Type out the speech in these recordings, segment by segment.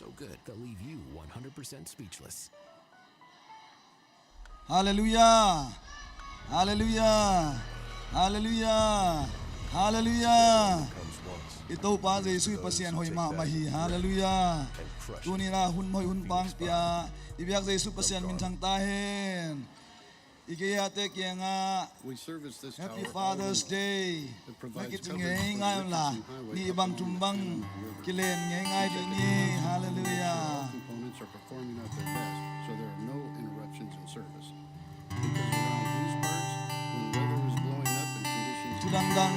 so good they'll leave you 100% speechless. Hallelujah. Hallelujah. Hallelujah. Hallelujah. Ito pa Jesus pasien hoi ma mahi. Hallelujah. Tunira hun moi hun pang pia. Ibiak Jesus pasien min thang ta hen. Igaya te kia nga. Happy Father's Day. Nakit ngay ngay la. Ni ibang tumbang kilen ngay ngay di ni. Hallelujah. Components are performing at their best, so there are no interruptions in service. Because around these parts, when weather is blowing up and conditions Tudang-dang.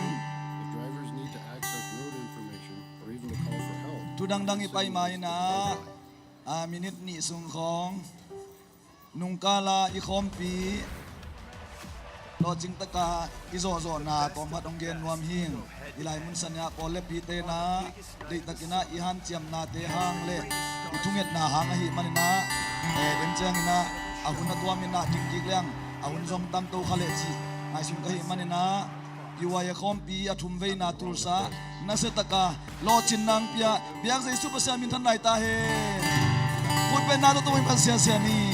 if drivers need to access road information or even to call for help. Tudang-dang ipay may na. Minit ni sungkong. Nung kala ikompi. Lo jing taka izo-zo na tomat onggen nuam hing. Ilay mun sanya pole pite na. Di takina ihan ciam na te hang le. Itungit na hang ahi manina. Denceng na. Ahun na tuamin na tingkik liang. Ahun zong tam to khale chi. Ay sung kahi manina. Iwaya kompi atum vei na tulsa. Nasa taka lo chin nang pia. Biang sa isu pasya min tan nai ta he. Putpe na to tuwing pasya siya ni.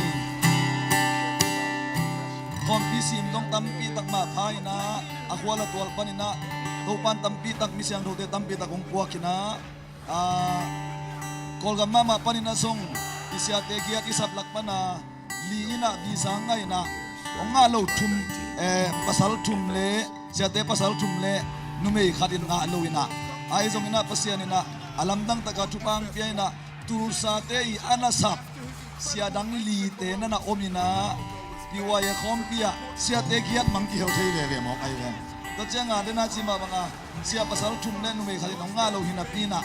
Kompi sim dong tampi tak ma phai na akwala tual panina topan tampi tak misyang rote tampi tak kong puakina kolga mama panina song isyate giat isap lakpana liina bisangay na ongalo tum pasal tumle siate pasal tumle numei khadin nga loina ai zong ina pasianina alamdang taga tupang piaina tursate I anasap siadang lite na omina Piwaya kompia siya tegiat mangki hau thei ve mo kai ven to chenga dena chima banga siya pasal thumne nu me khali ngalo hinapina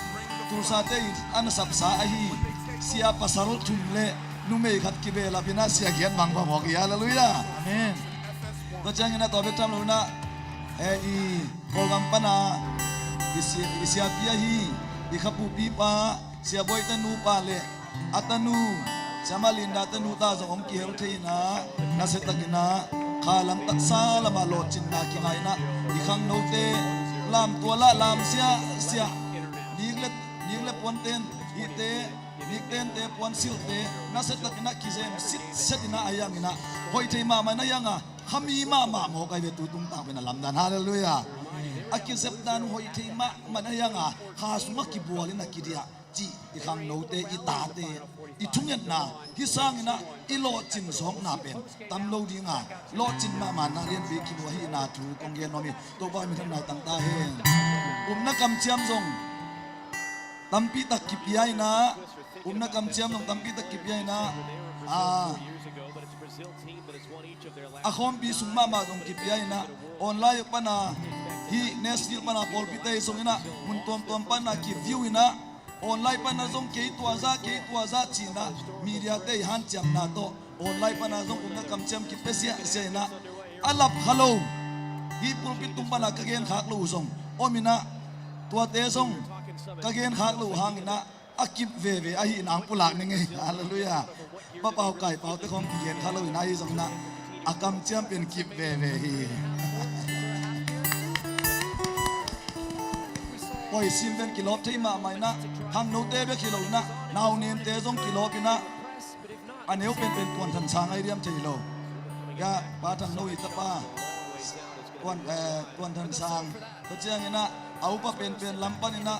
tursa te an sapsa ahi siya pasal thumle nu me khat ki bela pina siya giat mang ba mo ki hallelujah amen to chenga na to betam luna I program pana siya pia hi ikhapu pipa siya boy tanu pale atanu Samalinda tanuta sa om kihel na nasetagina kalang taksa lama lochin na kingaina ikang note lam tuala lam siya nigle ponten ite nikten te pon silte nasetagina kisem sit setina ayangina hoite mama na yanga kami mama mo kay betutung ta na lamdan hallelujah akisep dan hoite ma manayanga kasuma kibualin na kidia ji ikang note itate itungyan na hisang na ilo chin song na pen tamlo di nga lo chin ma na ren be ki hi na thu kong gen nomi to ba mi thang na tang ta he na kam chiam song tampi tak kipiai na na kam chiam song tampi tak kipiai na akhom bi sung mama song kipiai na online pa na hi nestil pa na pol pitay song ina mun tom pa na ki view ina online pa na zong ke tuaza china media te han cham na to online pa na zong kun kam cham ki pesia sena alap hello hi pulpit tum pa na kagen khak lu zong omina tua te zong kagen khak lu hangina akip ve ahi nang pulak ni nge hallelujah pa pau kai pau te khom gen khalo na hi zong na akam cham pen kip ve hi Oi simben kilop thei ma mai na hang no te be kilo na naw nin te jong kilop ina aneu pen tuan than sang ai riam thei lo ya ba thang no I tapa tuan than sang to chiang ina au pa pen lampan ina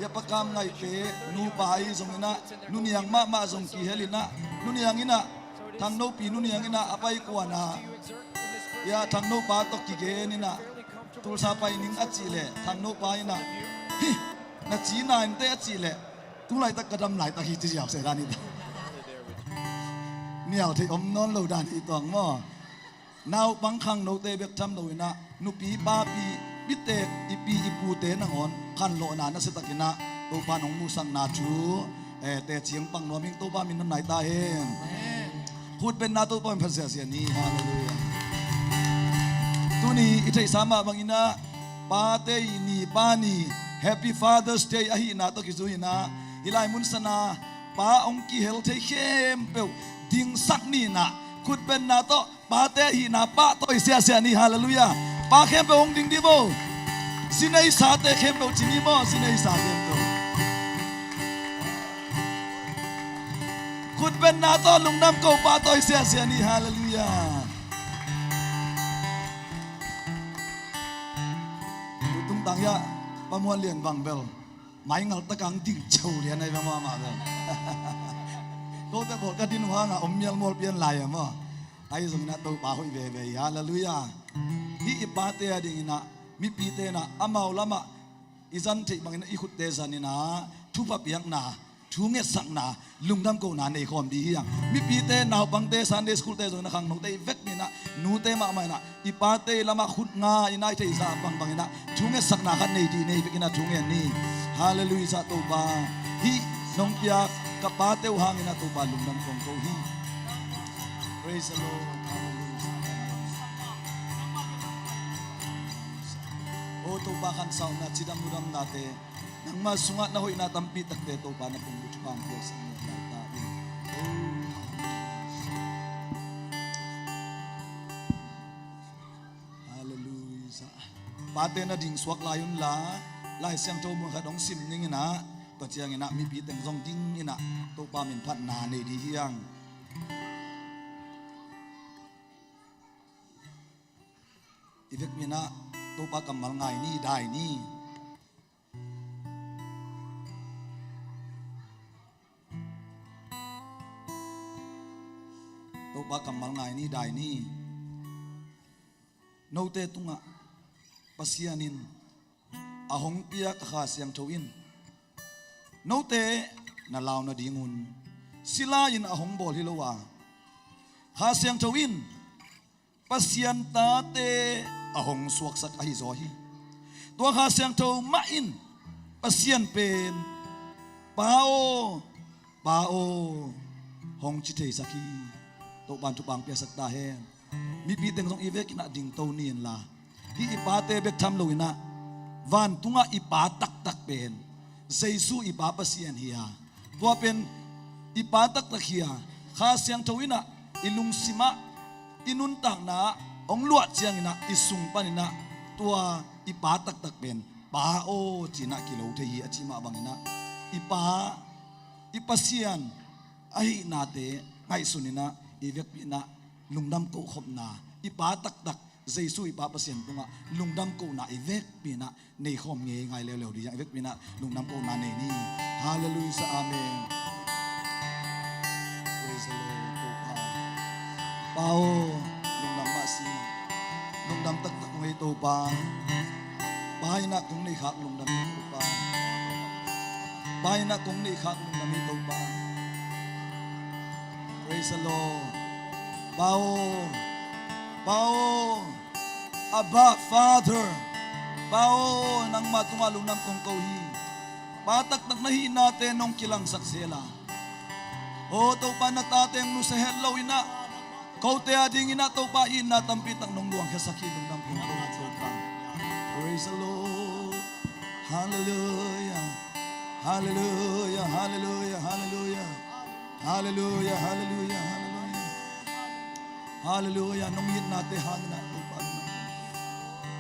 ya pakam ngai pe nu pa ai jong ina nu niang ma jong ki helina nu niang ina thang no pi nu niang ina apai ko na ya thang no pa to ki ge ni na tu sa pai ning achile thang no pa ina na chỉ na anh té chỉ lệ, tu lại ta kadam lại ta hi chỉ học sẽ ra đi, nhiều thì non lâu đàn thì toàn mò, nào băng khang nô tê biết chăm đầu na, nu pi ba pi biết tê ipi ipu tê na ngon, khăn lộ na sẽ ta kina, tu pa nong mu sang na chú, tê chiang băng nó mình tu pa mình nãy ta hen, hút bên na tu pa mình phát sia ni, hallelujah, tu ni itai sama bang ina, pa tê ni pa ni. Happy Father's Day ahi na to kizuina ilai mun sana pa ong ki hel the khem pe ding sak ni na kut ben na to pa te hi na pa to sia ni hallelujah pa khem pe ong ding di bo sinai sa te khem pe chini mo sinai sa khem to คุณเป็นนาต้อนลุงน้ำเก่าปาต่อยเสียเสียนี่ฮาเลลูยาตุ้งตังยะประมวลเรียนบังเบลหมายงัลตะกังดิ่งเฉาเรียนในประมามาเบลก็แต่บอกกันดินว่างอมเมียลมอลเปลี่ยนลายอ่ะมั้งไอ้สมนัตตัวป่าหุยเบยฮาเลลูยาที่อิปาเตะดิ่งนะมีปีเตนะอามาอุลามะอิจันที่บางอิขุดเตสันนี่นะทุบปะเปียกนะทุงเงสังนะลุงดำกูนาในคอมดีอย่างมีปีเตนาวบังเตซันเดสคูลเตจงนะขังนกเตเวกนี่นะนูเตมาไม่นะอิปาเตละมาขุดงาอินายเตซาบังบังนะทุงเงสังนะกันในดีในเวกินะทุงเงนี่ฮาเลลูยาตัวบาฮีน้องเปียกับปาเตวหางอินะตัวบาลุงดำกงโตฮี Praise the Lord O to ba kan sa na sidam muram nate nang masungat na hoy natampi takte to ba na pumbuti pang sa inyo natin Hallelujah pate na ding swak layon la lai siang to mo kadong sim ning ina to chiang ina mi pi teng jong ding ina to pa min phat na ne di hiang Ivek mina to pa kamal ngai ni dai ni to pa kamal ngai ni dai ni no te tunga pasianin ahong pia kha siang thowin no te na law na dingun sila in ahong bol hilowa kha siang thowin pasian ta te ahong suak sak ahi zohi tua kha siang tho ma in pasian pen pao hong chi thei saki to ban tu bang pia sak ta hen mi pi teng song ivek na ding to nin la hi ipa te bek tham loina van tunga ipa tak tak pen jaisu ipa pasian hiya tua pen ipa tak tak hiya kha siang thoina ilung sima inun tak na ong luat chiang ina isung panina tua ipa tak tak pen pa o china kilo the hi achima bangina ipasian ai na te ngai sunina ivek pina lungdam ko khopna ipa tak tak jaisu ipa pasian tunga lungdam ko na ivek pina nei khom nge ngai le di ivek pina lungdam ko na nei ni hallelujah amen praise the Lord to pao lungdam masi lungdam tak tak ngai to pa pai na kung nei khak lungdam to pa pai na kung nei khak lungdam to pa praise the Lord Bao Abba Father Bao nang matungalong ng kong kauhi patak nagnahi natin nung kilang saksela o to pa natateng no sa hello ina kau te ading ina to pa ina tampitang nung luang kasakilong ng kong kauhi praise the Lord hallelujah hallelujah hallelujah hallelujah hallelujah hallelujah Hallelujah, nung yin natin hangin na lupa naman.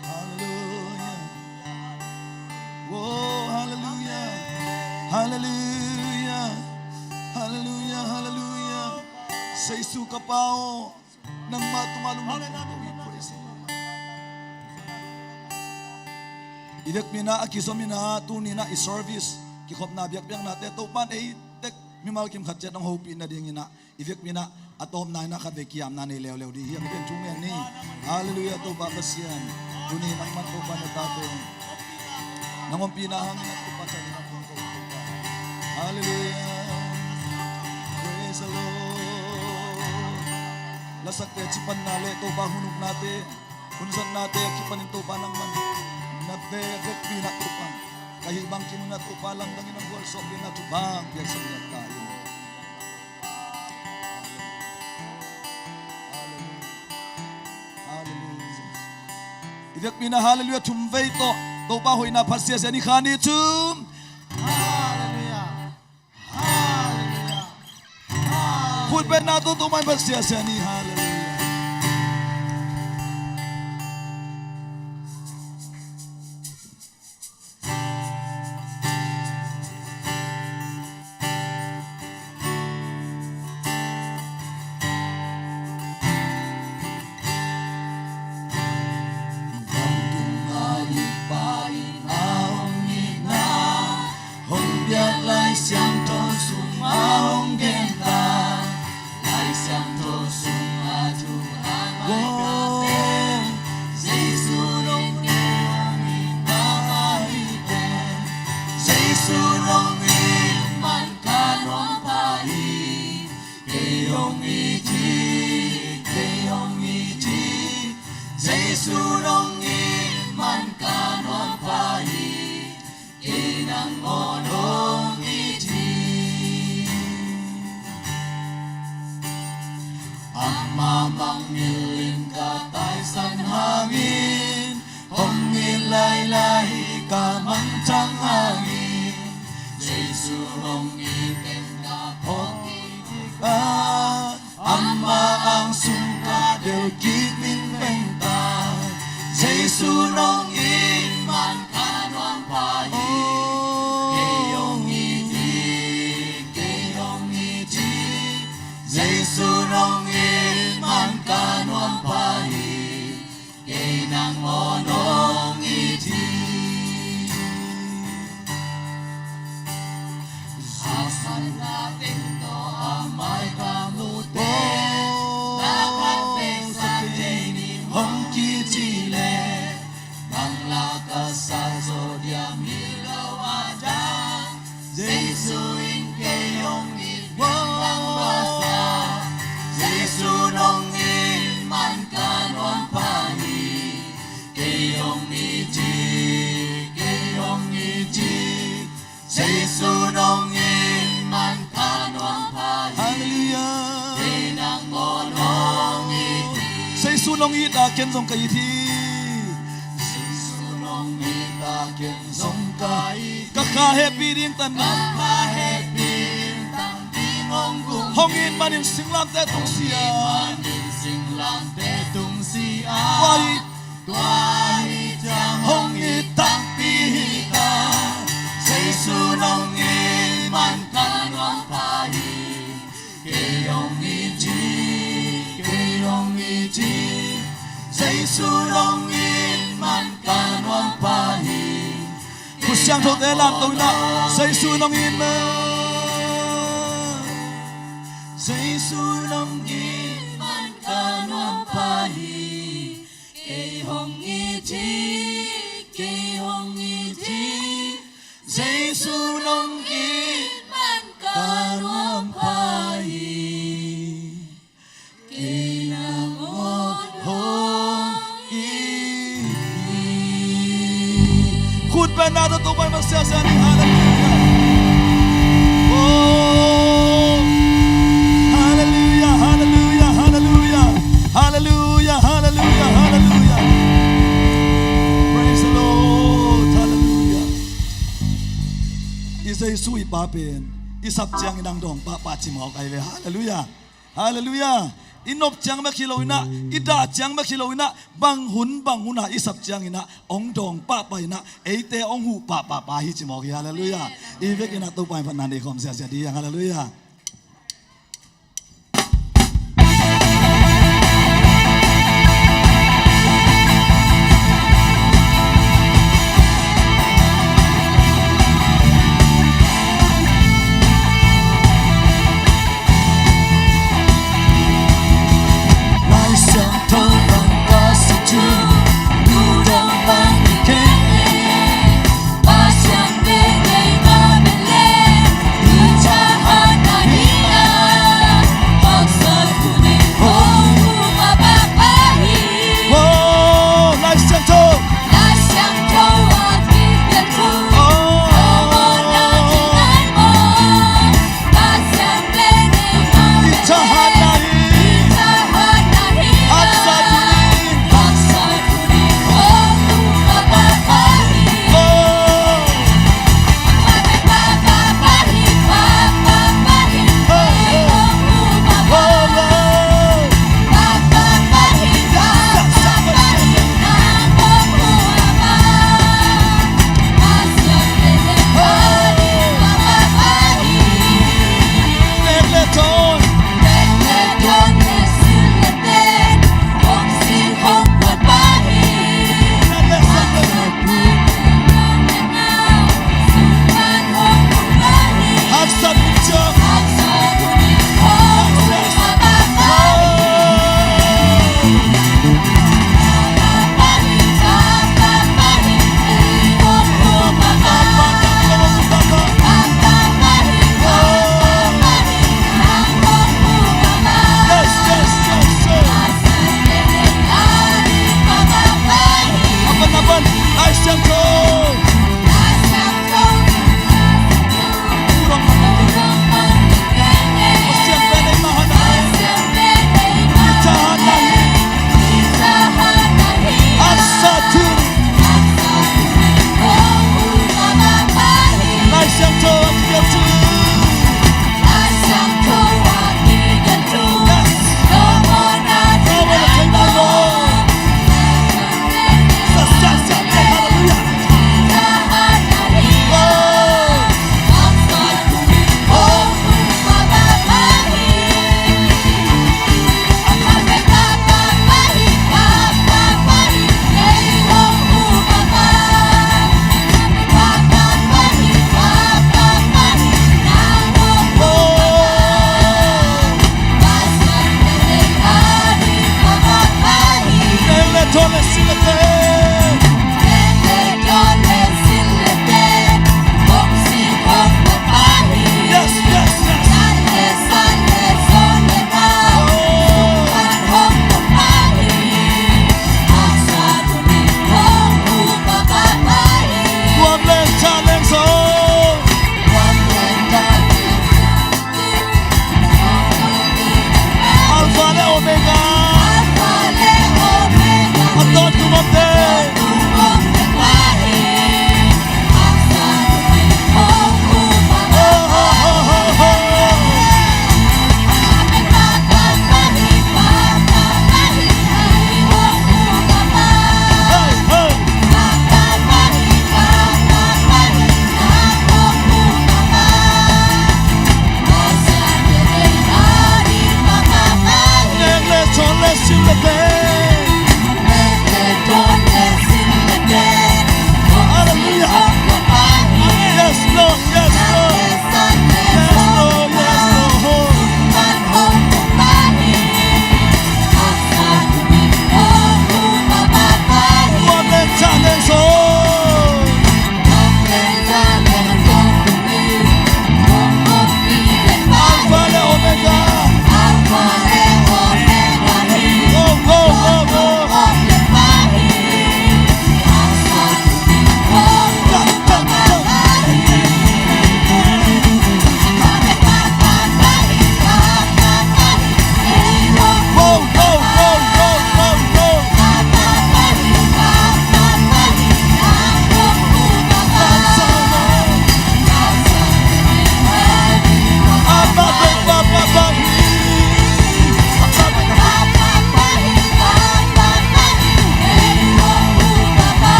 Hallelujah. Whoa, hallelujah. Hallelujah. Hallelujah, hallelujah. Sa isu kapao nang matungalong Idak mina akiso mina tunina i-service kikop na biyak-biyak natin. Tupan ay tek mimal kim khatchet ng hope na ding ina. Idak mina atom na nakadekiyam na nilew-lew di hiyang ben chungyan ni hallelujah to babasyan duni nang man to pa natatong nangong pinahangin at upatan ng pangkaw to hallelujah praise the Lord lasak te chipan nale to ba hunug nate kunsan nate kipanin to pa nang man nagvevek pinat to pa kahibang kimunat to pa lang dangin ang walso pinat to bang biyasan niya tayo Ivek mina hallelujah tumvei to ba hoy na pasya sa ni khani tum hallelujah hallelujah khud ben na to mai pasya sa ni hallelujah hong i chi ke hong i chi Giêsu nong i man ka non pai ke nang on hong i chi Amma mang nilim ka tai san hangin hong i lai lai ka mang chang hangin Giêsu nong i ken ka hong i ka Amma ang sungka del kit min beng ta Giêsu nong i man ka non pai ke hong i chi ke hong i chi Giêsu nong i man ka non pai ke nang on hong i chi Asan natin to amay kamute Nakapeng sa jenim hong ki chile Bangla sa zodiam hilaw ajan Giêsu in kayong ibang basa Giêsu nong in man kanon pani Kayong iji Giêsu nong in man kanon pani Hallelujah Kinang monong iti Giêsu nong ita ken song kai thi Giêsu nong ita ken song kai Kaka happy din tan Kaka happy tan dingong gung Hong in manin singlam te tung sia Manin singlam te tung sia Tuai jang hong itang pihita Giêsu nong in man kanon pai Kayong iji Giêsu nong in man kanon pai Ku siang thot e lam tong na Giêsu nong in ma Giêsu nong in man kanon pai Kayong iji Giêsu nong in man kanon pai Kinang on hong iti Khut pa natin ito pa magsasani Hallelujah Oh Hallelujah Hallelujah Hallelujah Hallelujah Hallelujah Hallelujah Praise the Lord Hallelujah Isa'y sui pa pen Isap siyang inang dong pa chimok ay Hallelujah Hallelujah Inop chang makilawina ida chang makilawina banghuna isap chang ina ong dong pa pa ina eite ong hu pa hi chimok Hallelujah Ibek ina tu pa panan di kom sia di Hallelujah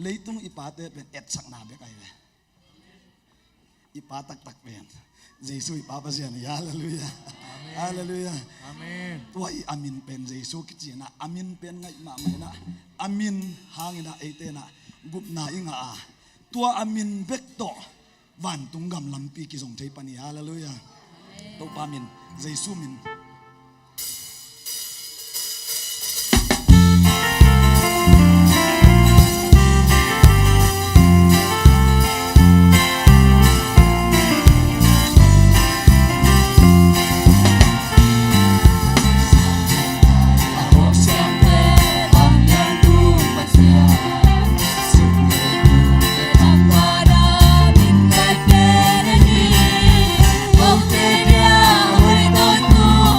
leitung ipate pen et sakna be kai ve ipa tak tak pen Jesu ipa pa sian hallelujah hallelujah Amen. tua I amin pen Jesu ki chi na amin pen ngai ma me na amin hangina ete na gup na inga a tua amin bek to van tunggam lampi ki jong thei pani hallelujah to pa min Jesu min Oh,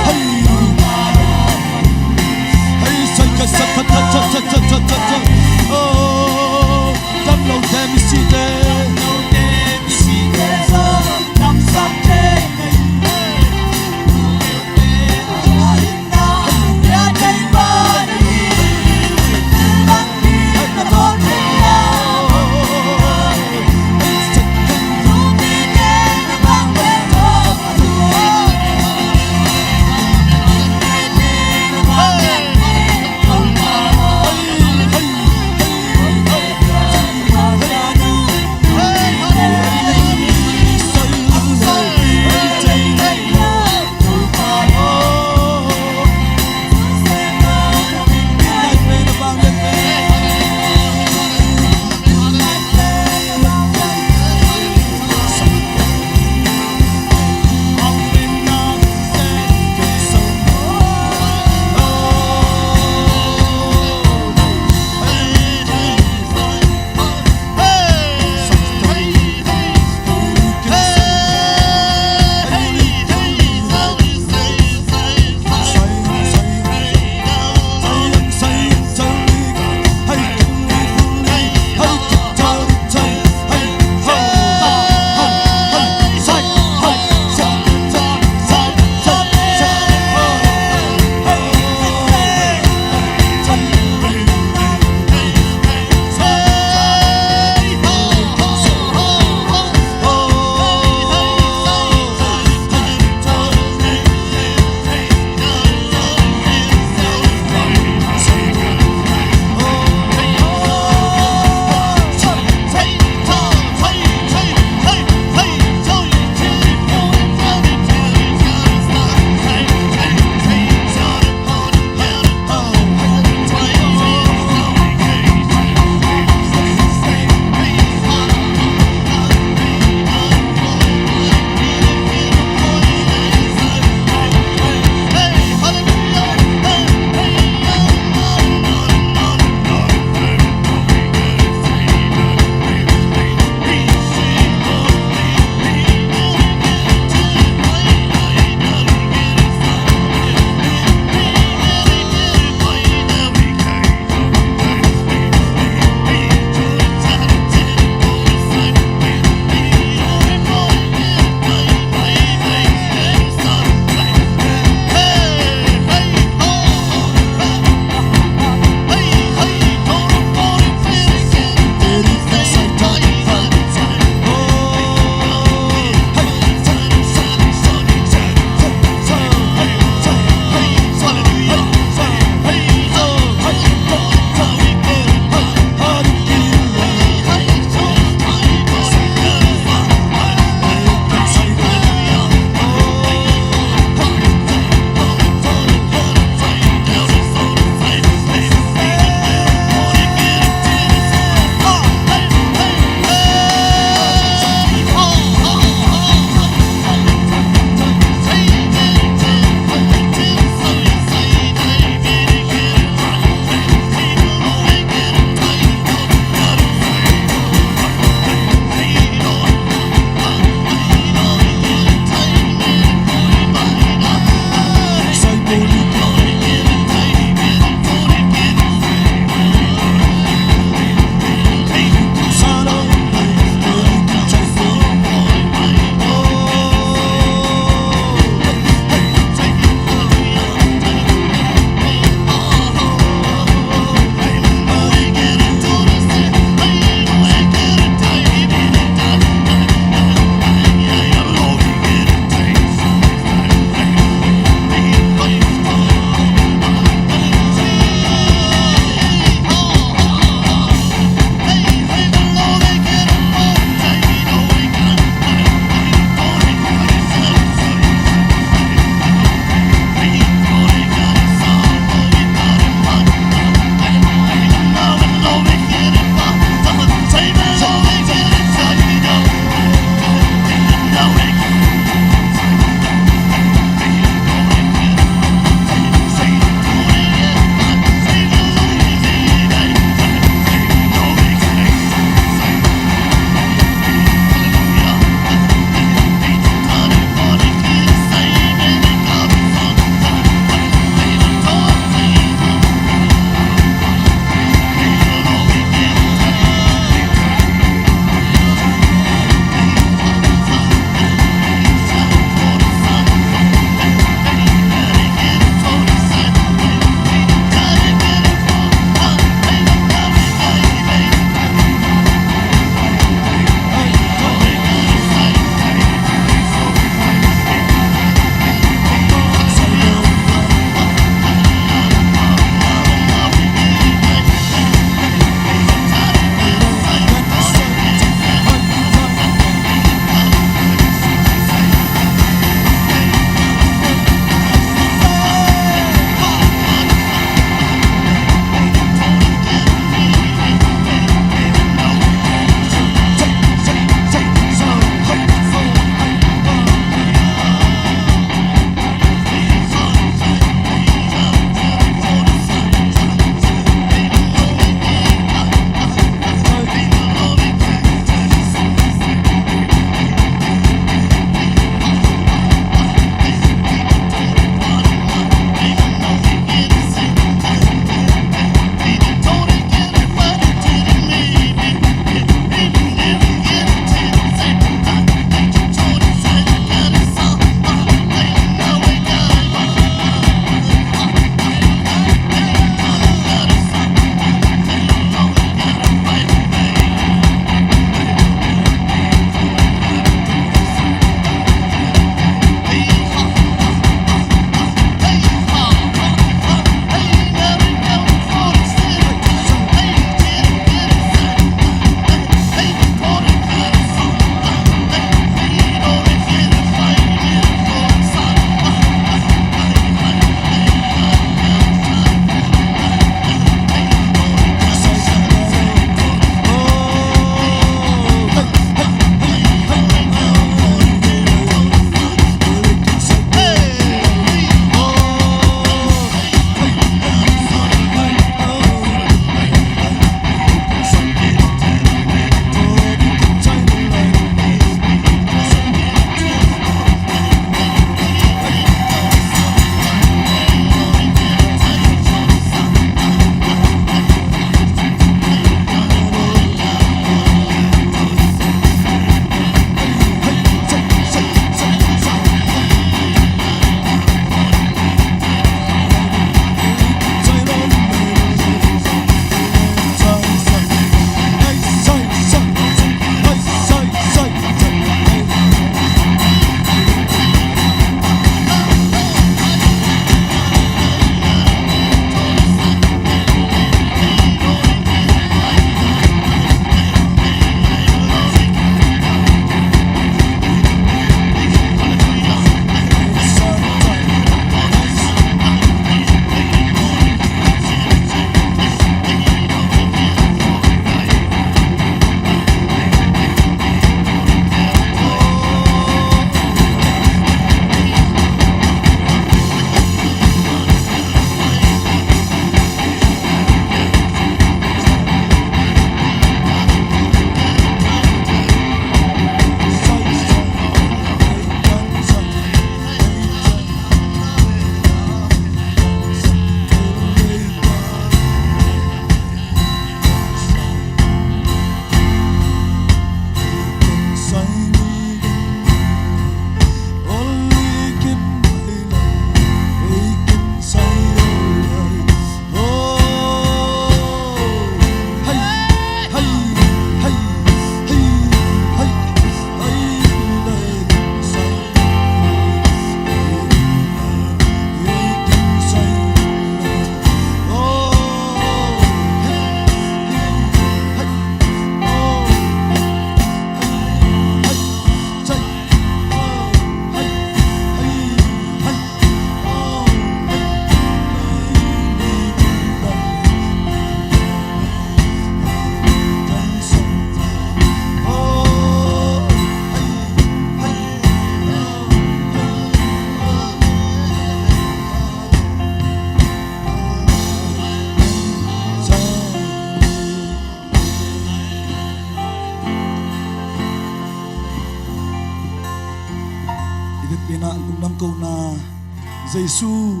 Giêsu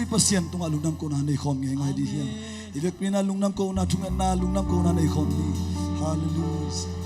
ipa sian tunga lungnam ko na nei khom nge ngai di hian ivek pina lungnam ko na thunga na lungnam ko na nei khom ni hallelujah.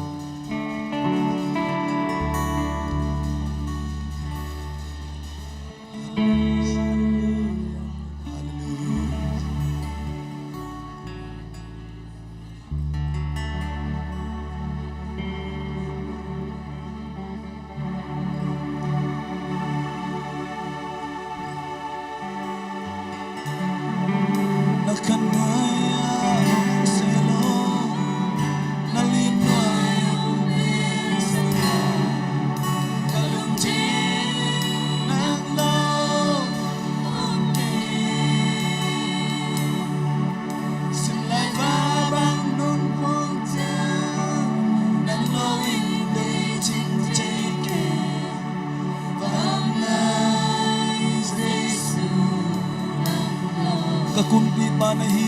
Kakumpi panahi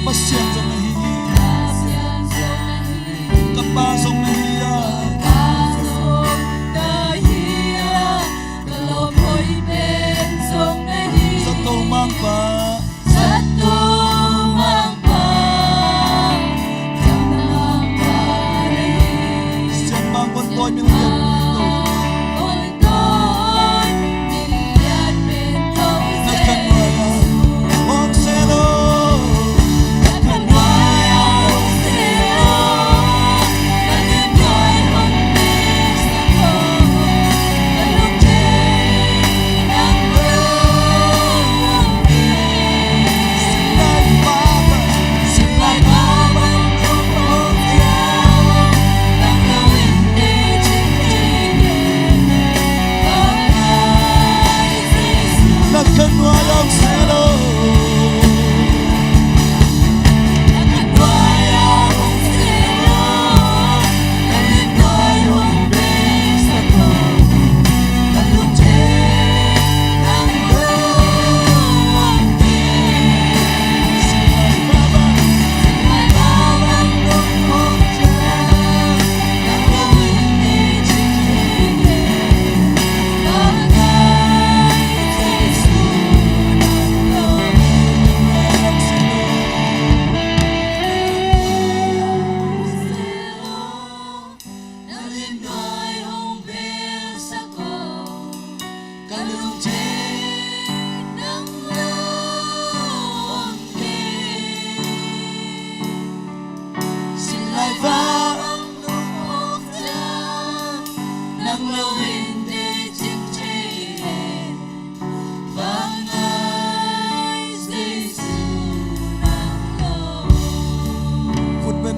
pasyan sa nahi kapasok nahiya sa tumang pa siyan mang kontoy milyan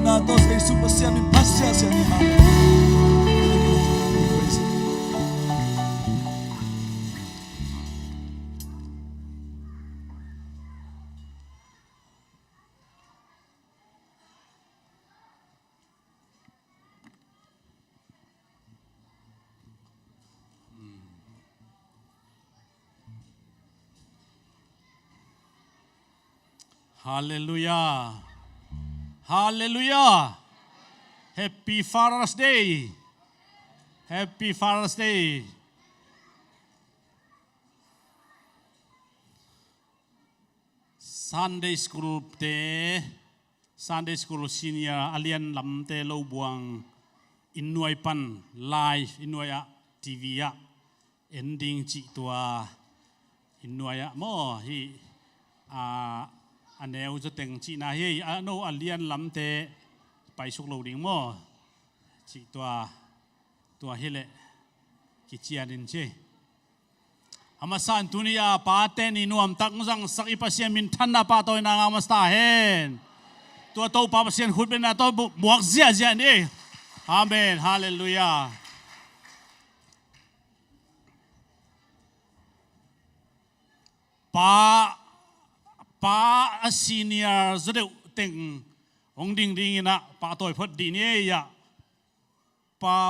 nato sa Yesu pasya min pasya siya ni Hallelujah. Hallelujah. Happy Father's Day. Happy Father's Day. Sunday School te Sunday School senior alian lam te lo buang inuai pan live inuai TV ya ending ci tua inuai mo hi anh em cho từng chị na hi ano alian lam te pai suk lo ding mo chị tua hi le ki chian in che amasan tunia pa te ni nuam tak sang sak ipasian min than na pa toy na ngamas ta hen tua to pa pasien khut ben na to buak zia zia ni amen hallelujah pa senior zo de teng ong ding ding ina pa toy phot di ni ya pa